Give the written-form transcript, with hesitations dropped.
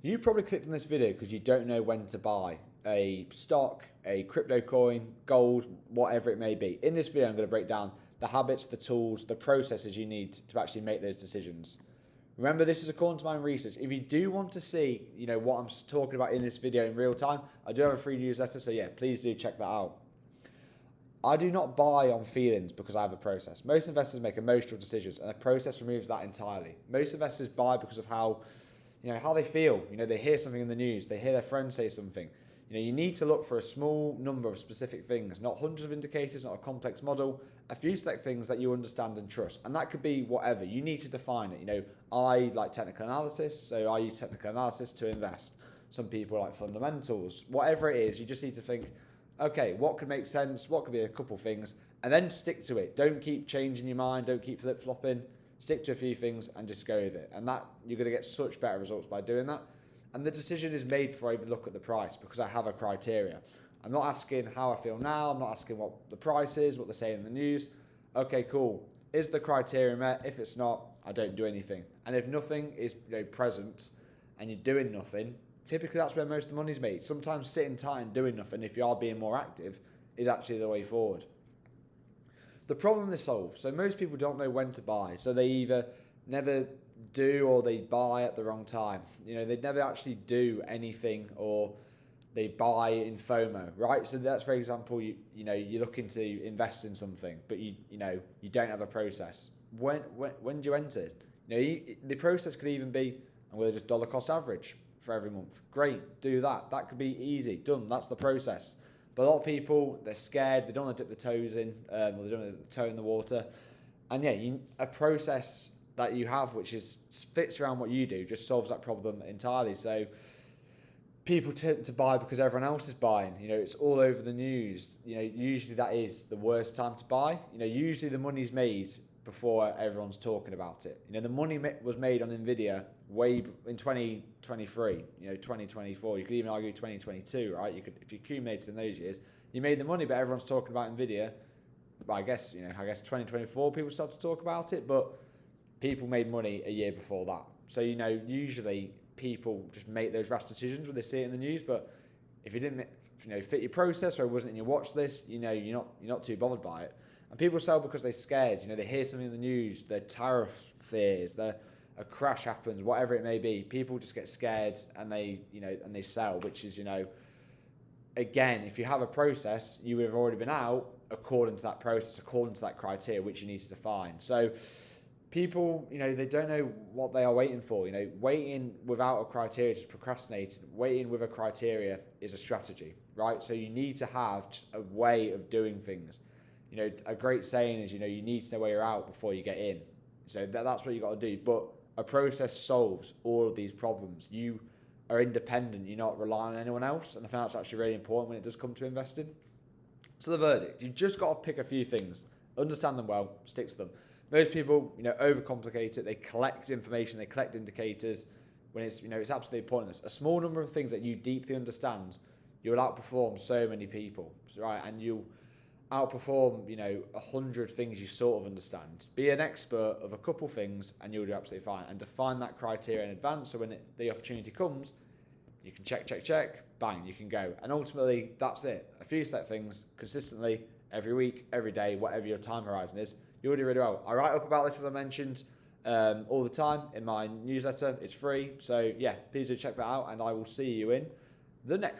You probably clicked on this video because you don't know when to buy a stock, a crypto coin, gold, whatever it may be. In this video, I'm going to break down the habits, the tools, the processes you need to actually make those decisions. Remember, this is according to my own research. If you do want to see, what I'm talking about in this video in real time, I do have a free newsletter, so yeah, please do check that out. I do not buy on feelings because I have a process. Most investors make emotional decisions, and a process removes that entirely. Most investors buy because of how they feel. They hear something in the news, they hear their friend say something. You need to look for a small number of specific things, not hundreds of indicators, not a complex model, a few select things that you understand and trust. And that could be whatever. You need to define it. I like technical analysis, so I use technical analysis to invest. Some people like fundamentals. Whatever it is, you just need to think, okay, what could make sense? What could be a couple things? And then stick to it. Don't keep changing your mind. Don't keep flip-flopping. Stick to a few things and just go with it. And that you're going to get such better results by doing that. And the decision is made before I even look at the price because I have a criteria. I'm not asking how I feel now. I'm not asking what the price is, what they say in the news. Okay, cool. Is the criteria met? If it's not, I don't do anything. And if nothing is present and you're doing nothing, typically that's where most of the money's made. Sometimes sitting tight and doing nothing, if you are being more active, is actually the way forward. The problem this solves, so most people don't know when to buy, so they either never do or they buy at the wrong time. They never actually do anything, or they buy in FOMO, right? So that's, for example, you're looking to invest in something, but you don't have a process. When do you enter? The process could even be, I'm going to just dollar cost average for every month. Great, do that. That could be easy, done. That's the process. But a lot of people, they're scared. They don't want to dip the toes in, or they don't want to dip the toe in the water. And yeah, a process that you have, which fits around what you do, just solves that problem entirely. So people tend to buy because everyone else is buying. It's all over the news. Usually that is the worst time to buy. Usually the money's made before everyone's talking about it. The money was made on Nvidia way in 2023, 2024. You could even argue 2022, right? If you accumulated in those years, you made the money, but everyone's talking about Nvidia. Well, I guess 2024 people started to talk about it, but people made money a year before that. So usually people just make those rash decisions when they see it in the news. But if it didn't fit your process or it wasn't in your watch list, you're not too bothered by it. And people sell because they're scared. They hear something in the news, their tariff fears, a crash happens, whatever it may be. People just get scared and they sell, which is, again, if you have a process, you would have already been out according to that process, according to that criteria, which you need to define. So people, they don't know what they are waiting for. Waiting without a criteria is procrastinating. Waiting with a criteria is a strategy, right? So you need to have a way of doing things. A great saying is, you need to know where you're out before you get in. So that's what you got to do. But a process solves all of these problems. You are independent. You're not relying on anyone else. And I think that's actually really important when it does come to investing. So the verdict, you just got to pick a few things, understand them well, stick to them. Most people, overcomplicate it. They collect information, they collect indicators when it's absolutely pointless. A small number of things that you deeply understand, you'll outperform so many people, right? And you'll outperform, 100 things you sort of understand. Be an expert of a couple things and you'll do absolutely fine. And define that criteria in advance so when the opportunity comes, you can check, bang, you can go. And ultimately, that's it. A few set things consistently, every week, every day, whatever your time horizon is, you'll do really well. I write up about this, as I mentioned, all the time in my newsletter. It's free. So yeah, please do check that out and I will see you in the next one.